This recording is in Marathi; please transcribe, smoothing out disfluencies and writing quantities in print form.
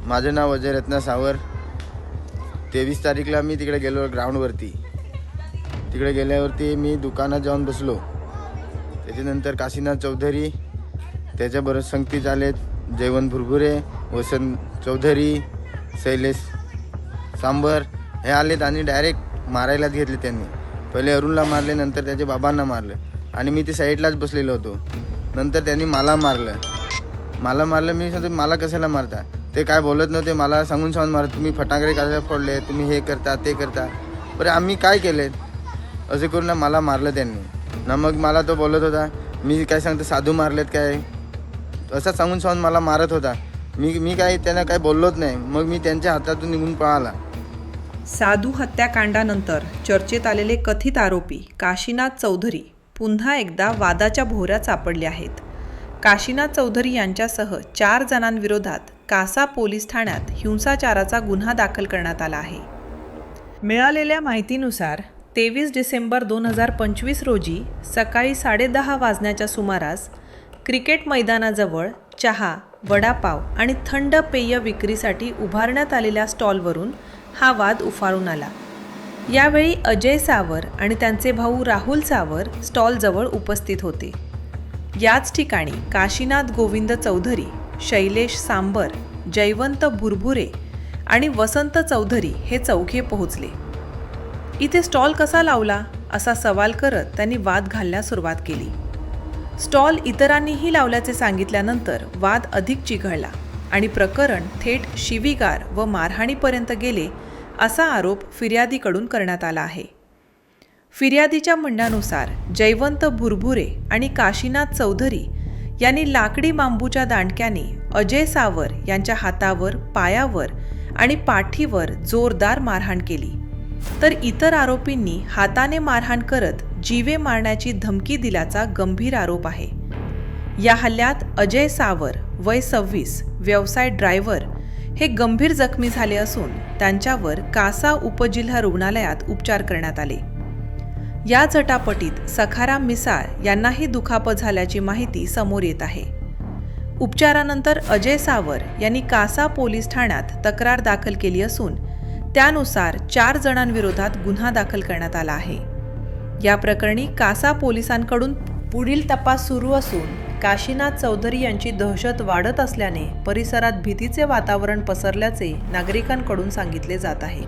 माझं नाव अजय रत्ना सावर। 23 तारीखला मी तिकडे गेलो ग्राउंडवरती। तिकडे गेल्यावरती मी दुकानात जाऊन बसलो। त्याच्यानंतर काशीनाथ चौधरी, त्याच्याबरोबर संगतीत आलेत जयवंत भुरभुरे, वसंत चौधरी, शैलेश सांबर हे आलेत आणि डायरेक्ट मारायलाच घेतले। त्यांनी पहिले अरुणला मारले, नंतर त्याच्या बाबांना मारले आणि मी ते साईडलाच बसलेलो होतो। नंतर त्यांनी मला मारलं। मी सांगतो मला कशाला मारता? ते काय बोलत नव्हते, मला सांगून मारत, तुम्ही फटाकडे कशाला फोडले, तुम्ही हे करता ते करता। बरं आम्ही काय केले असे करून मला मारलं त्यांनी ना। मग मला तो बोलत होता मी काय सांगतो साधू मारलेत काय, असं सांगून मला मारत होता। मी काय त्यांना काय बोललोच नाही। मग मी त्यांच्या हातातून निघून पळाला। साधू हत्याकांडानंतर चर्चेत आलेले कथित आरोपी काशीनाथ चौधरी पुन्हा एकदा वादाच्या भोवऱ्यात सापडले आहेत। काशीनाथ चौधरी यांच्यासह 4 जणांविरोधात कासा पोलीस ठाण्यात हिंसाचाराचा गुन्हा दाखल करण्यात आला आहे। मिळालेल्या माहितीनुसार 23 डिसेंबर 2025 रोजी सकाळी 10:30 वाजण्याच्या सुमारास क्रिकेट मैदानाजवळ चहा, वडापाव आणि थंड पेय विक्रीसाठी उभारण्यात आलेल्या स्टॉलवरून हा वाद उफाळून आला। यावेळी अजय सावर आणि त्यांचे भाऊ राहुल सावर स्टॉलजवळ उपस्थित होते। याच ठिकाणी काशीनाथ गोविंद चौधरी, शैलेश सांबर, जयवंत भुरभुरे आणि वसंत चौधरी हे चौघे पोहोचले। इथे स्टॉल कसा लावला असा सवाल करत त्यांनी वाद घालण्यास सुरुवात केली। स्टॉल इतरांनीही लावल्याचे सांगितल्यानंतर वाद अधिक चिघळला आणि प्रकरण थेट शिवीगार व मारहाणीपर्यंत गेले असा आरोप फिर्यादीकडून करण्यात आला आहे। फिर्यादीच्या म्हणण्यानुसार जयवंत भुरभुरे आणि काशीनाथ चौधरी यांनी लाकडी बांबूच्या दांडक्याने अजय सावर यांच्या हातावर, पायावर आणि पाठीवर जोरदार मारहाण केली, तर इतर आरोपींनी हाताने मारहाण करत जीवे मारण्याची धमकी दिल्याचा गंभीर आरोप आहे। या हल्ल्यात अजय सावर वय 26, व्यवसाय ड्रायव्हर हे गंभीर जखमी झाले असून त्यांच्यावर कासा उपजिल्हा रुग्णालयात उपचार करण्यात आले। या झटापटीत सखाराम मिसाळ यांनाही दुखापत झाल्याची माहिती समोर येत आहे। उपचारानंतर अजय सावर यांनी कासा पोलीस ठाण्यात तक्रार दाखल केली असून त्यानुसार 4 जणांविरोधात गुन्हा दाखल करण्यात आला आहे। या प्रकरणी कासा पोलिसांकडून पुढील तपास सुरू असून काशीनाथ चौधरी यांची दहशत वाढत असल्याने परिसरात भीतीचे वातावरण पसरल्याचे नागरिकांकडून सांगितले जात आहे।